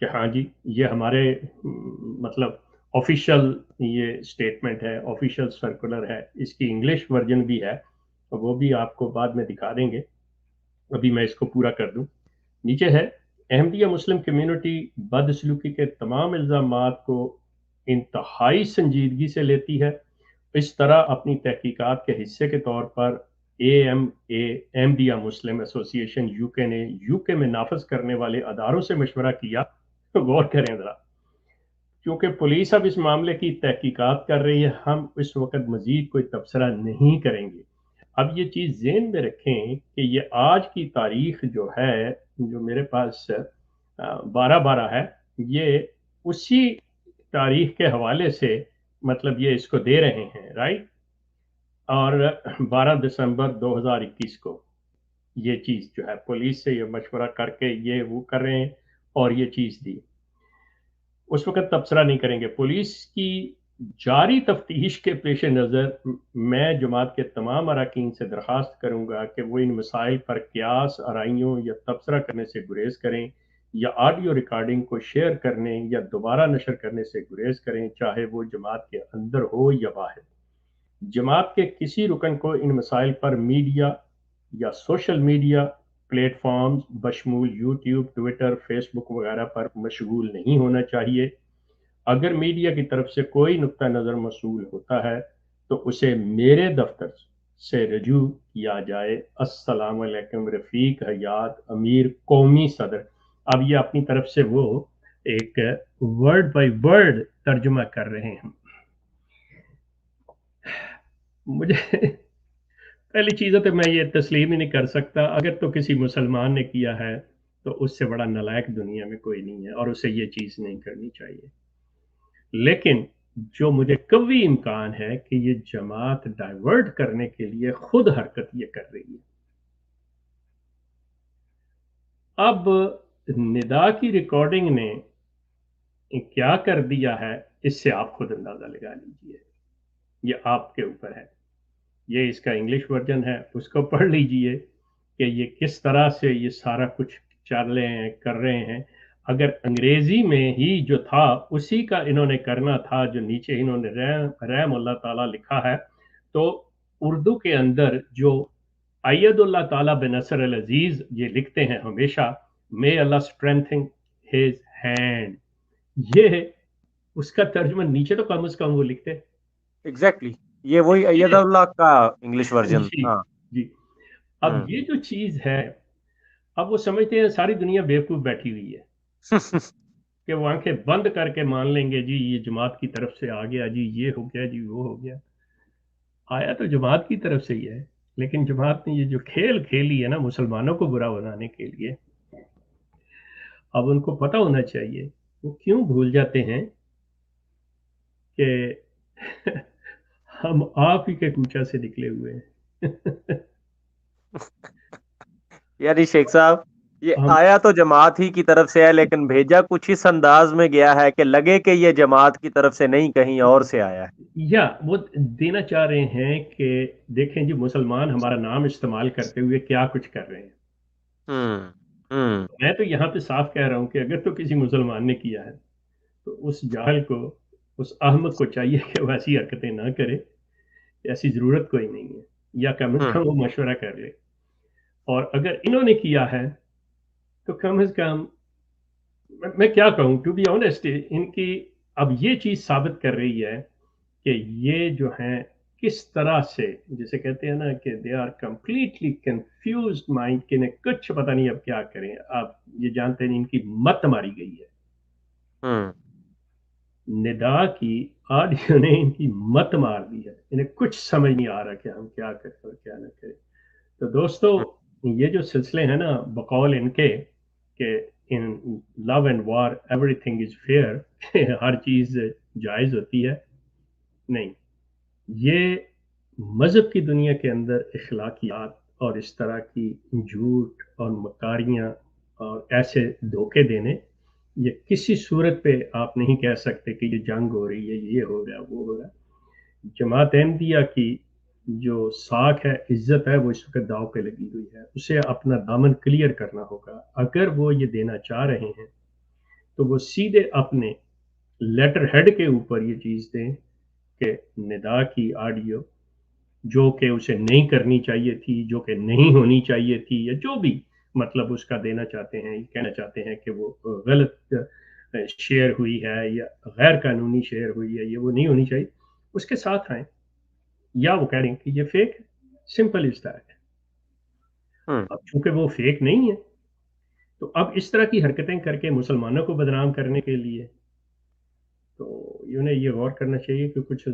کہ ہاں جی یہ ہمارے مطلب آفیشیل یہ سٹیٹمنٹ ہے، آفیشیل سرکولر ہے، اس کی انگلش ورژن بھی ہے، وہ بھی آپ کو بعد میں دکھا دیں گے، ابھی میں اس کو پورا کر دوں۔ نیچے ہے، احمدیہ مسلم کمیونٹی بدسلوکی کے تمام الزامات کو انتہائی سنجیدگی سے لیتی ہے، اس طرح اپنی تحقیقات کے حصے کے طور پر احمدیہ مسلم ایسوسی ایشن یو کے نے یو کے میں نافذ کرنے والے اداروں سے مشورہ کیا۔ غور کریں ذرا، کیونکہ پولیس اب اس معاملے کی تحقیقات کر رہی ہے، ہم اس وقت مزید کوئی تبصرہ نہیں کریں گے۔ اب یہ چیز ذہن میں رکھیں کہ یہ آج کی تاریخ جو ہے، جو میرے پاس 12/12 ہے، یہ اسی تاریخ کے حوالے سے مطلب یہ اس کو دے رہے ہیں، رائٹ؟ اور 12 دسمبر 2021 کو یہ چیز جو ہے پولیس سے یہ مشورہ کر کے یہ وہ کر رہے ہیں اور یہ چیز دی۔ اس وقت تبصرہ نہیں کریں گے۔ پولیس کی جاری تفتیش کے پیش نظر میں جماعت کے تمام اراکین سے درخواست کروں گا کہ وہ ان مسائل پر قیاس آرائیوں یا تبصرہ کرنے سے گریز کریں، یا آڈیو ریکارڈنگ کو شیئر کرنے یا دوبارہ نشر کرنے سے گریز کریں، چاہے وہ جماعت کے اندر ہو یا باہر۔ جماعت کے کسی رکن کو ان مسائل پر میڈیا یا سوشل میڈیا پلیٹ فارمز بشمول یوٹیوب، ٹویٹر، فیس بک وغیرہ پر مشغول نہیں ہونا چاہیے۔ اگر میڈیا کی طرف سے کوئی نقطہ نظر موصول ہوتا ہے تو اسے میرے دفتر سے رجوع کیا جائے۔ السلام علیکم، رفیق حیات، امیر قومی صدر۔ اب یہ اپنی طرف سے وہ ایک ورڈ بائی ورڈ ترجمہ کر رہے ہیں۔ مجھے پہلی چیز ہے تو میں یہ تسلیم ہی نہیں کر سکتا، اگر تو کسی مسلمان نے کیا ہے تو اس سے بڑا نالائق دنیا میں کوئی نہیں ہے، اور اسے یہ چیز نہیں کرنی چاہیے۔ لیکن جو مجھے قوی امکان ہے کہ یہ جماعت ڈائیورٹ کرنے کے لیے خود حرکت یہ کر رہی ہے۔ اب ندا کی ریکارڈنگ نے کیا کر دیا ہے اس سے آپ خود اندازہ لگا لیجئے، یہ آپ کے اوپر ہے۔ یہ اس کا انگلش ورژن ہے، اس کو پڑھ لیجئے کہ یہ کس طرح سے یہ سارا کچھ چل رہے ہیں، کر رہے ہیں۔ اگر انگریزی میں ہی جو تھا اسی کا انہوں نے کرنا تھا، جو نیچے انہوں نے رحم اللہ تعالیٰ لکھا ہے، تو اردو کے اندر جو اید اللہ تعالیٰ بنصر العزیز یہ لکھتے ہیں ہمیشہ، may Allah strengthen his hand، یہ اس کا ترجمہ نیچے تو کم از کم وہ لکھتے۔ ایگزیکٹلی یہ وہی اید اللہ کا انگلش ورژن۔ جی ہاں جی۔ اب یہ جو چیز ہے، اب وہ سمجھتے ہیں ساری دنیا بیوقوف بیٹھی ہوئی ہے کہ وہ آنکھیں بند کر کے مان لیں گے جی یہ جماعت کی طرف سے آ گیا، جی یہ ہو گیا، جی وہ ہو گیا۔ آیا تو جماعت کی طرف سے ہی ہے، لیکن جماعت نے یہ جو کھیل کھیلی ہے نا مسلمانوں کو برا بنانے کے لیے، اب ان کو پتہ ہونا چاہیے وہ کیوں بھول جاتے ہیں کہ ہم آپ ہی کے کوچہ سے نکلے ہوئے ہیں۔ یعنی شیخ صاحب یہ ہم آیا تو جماعت ہی کی طرف سے ہے، لیکن بھیجا کچھ اس انداز میں گیا ہے کہ لگے کہ یہ جماعت کی طرف سے نہیں کہیں اور سے آیا ہے۔ یا وہ دینا چاہ رہے ہیں کہ دیکھیں جی مسلمان ہمارا نام استعمال کرتے ہوئے کیا کچھ کر رہے ہیں۔ میں تو یہاں پہ صاف کہہ رہا ہوں کہ اگر تو کسی مسلمان نے کیا ہے تو اس جاہل کو، اس احمق کو چاہیے کہ وہ ایسی حرکتیں نہ کرے، ایسی ضرورت کوئی نہیں ہے، یا کم از کم وہ مشورہ کر لے۔ اور اگر انہوں نے کیا ہے تو کم از کم میں کیا کہوں، ٹو بی آنیسٹ، ان کی اب یہ چیز ثابت کر رہی ہے کہ یہ جو ہیں کس طرح سے، جسے کہتے ہیں نا کہ they are completely confused mind, کہ انہیں کچھ پتہ نہیں اب کیا کریں۔ آپ یہ جانتے ہیں ان کی مت ماری گئی ہے، ندا کی آڈیو نے ان کی مت مار دی ہے، انہیں کچھ سمجھ نہیں آ رہا کہ ہم کیا کریں اور کیا نہ کریں۔ تو دوستو یہ جو سلسلے ہیں نا بقول ان کے کہ in love and war everything is fair, ہر چیز جائز ہوتی ہے، نہیں، یہ مذہب کی دنیا کے اندر اخلاقیات اور اس طرح کی جھوٹ اور مکاریاں اور ایسے دھوکے دینے، یہ کسی صورت پہ آپ نہیں کہہ سکتے کہ یہ جنگ ہو رہی ہے، یہ ہو رہا ہے، وہ ہو رہا ہے۔ جماعت احمدیہ کی جو ساکھ ہے، عزت ہے، وہ اس وقت داؤ پہ لگی ہوئی ہے، اسے اپنا دامن کلیئر کرنا ہوگا۔ اگر وہ یہ دینا چاہ رہے ہیں تو وہ سیدھے اپنے لیٹر ہیڈ کے اوپر یہ چیز دیں کہ ندا کی آڈیو جو کہ اسے نہیں کرنی چاہیے تھی، جو کہ نہیں ہونی چاہیے تھی، یا جو بھی مطلب اس کا دینا چاہتے ہیں، کہنا چاہتے ہیں کہ وہ غلط شیئر ہوئی ہے یا غیر قانونی شیئر ہوئی ہے، یہ وہ نہیں ہونی چاہیے، اس کے ساتھ آئیں، یا وہ کہہ رہے ہیں کہ یہ فیک ہے، سمپل از دیٹ۔ اب چونکہ وہ فیک نہیں ہے تو اب اس طرح کی حرکتیں کر کے مسلمانوں کو بدنام کرنے کے لیے تو انہیں یہ غور کرنا چاہیے کہ کچھ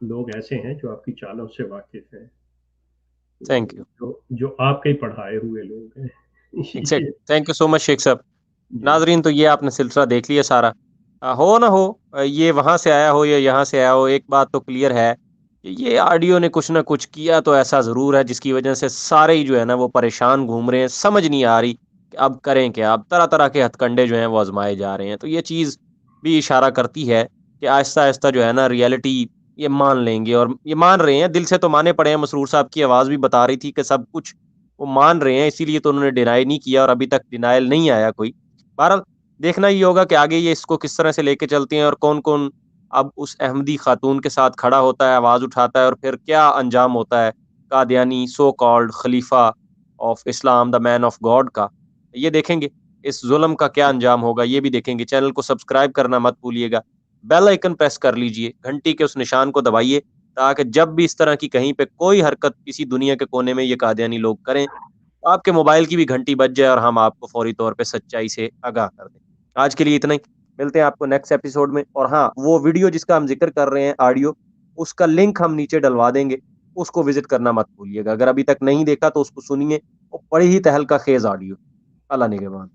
لوگ ایسے ہیں جو آپ کی چالوں سے واقف ہیں، تھینک یو، جو آپ کے ہی پڑھائے ہوئے لوگ ہیں۔ ایگزیکٹلی، تھینک یو سو مچ شیخ صاحب۔ جی ناظرین، تو یہ آپ نے سلسلہ دیکھ لیا سارا، ہو نہ ہو یہ وہاں سے آیا ہو یا یہاں سے آیا ہو، ایک بات تو کلیئر ہے کہ یہ آڈیو نے کچھ نہ کچھ کیا تو ایسا ضرور ہے جس کی وجہ سے سارے ہی جو ہے نا وہ پریشان گھوم رہے ہیں، سمجھ نہیں آ رہی کہ اب کریں کیا، اب طرح طرح کے ہتھ کنڈے جو ہیں وہ آزمائے جا رہے ہیں۔ تو یہ چیز بھی اشارہ کرتی ہے کہ آہستہ آہستہ جو ہے نا ریئلٹی یہ مان لیں گے، اور یہ مان رہے ہیں، دل سے تو مانے پڑے ہیں، مسرور صاحب کی آواز بھی بتا رہی تھی کہ سب کچھ وہ مان رہے ہیں، اسی لیے تو انہوں نے ڈینائی نہیں کیا اور ابھی تک ڈینائل نہیں آیا کوئی۔ بہرحال دیکھنا یہ ہوگا کہ آگے یہ اس کو کس طرح سے لے کے چلتے ہیں اور کون کون اب اس احمدی خاتون کے ساتھ کھڑا ہوتا ہے، آواز اٹھاتا ہے، اور پھر کیا انجام ہوتا ہے قادیانی سو کالڈ خلیفہ of Islam, the man of God کا، یہ دیکھیں گے۔ اس ظلم کا کیا انجام ہوگا یہ بھی دیکھیں گے۔ چینل کو سبسکرائب کرنا مت بھولیے گا، بیل آئیکن پریس کر لیجئے، گھنٹی کے اس نشان کو دبائیے، تاکہ جب بھی اس طرح کی کہیں پہ کوئی حرکت کسی دنیا کے کونے میں یہ قادیانی لوگ کریں، آپ کے موبائل کی بھی گھنٹی بج جائے اور ہم آپ کو فوری طور پہ سچائی سے آگاہ کر دیں۔ آج کے لیے اتنا ہی، ملتے ہیں آپ کو نیکسٹ ایپیسوڈ میں۔ اور ہاں، وہ ویڈیو جس کا ہم ذکر کر رہے ہیں آڈیو، اس کا لنک ہم نیچے ڈلوا دیں گے، اس کو وزٹ کرنا مت بھولیے گا۔ اگر ابھی تک نہیں دیکھا تو اس کو سنیے، وہ بڑی ہی تہلکہ خیز آڈیو۔ اللہ نگہبان۔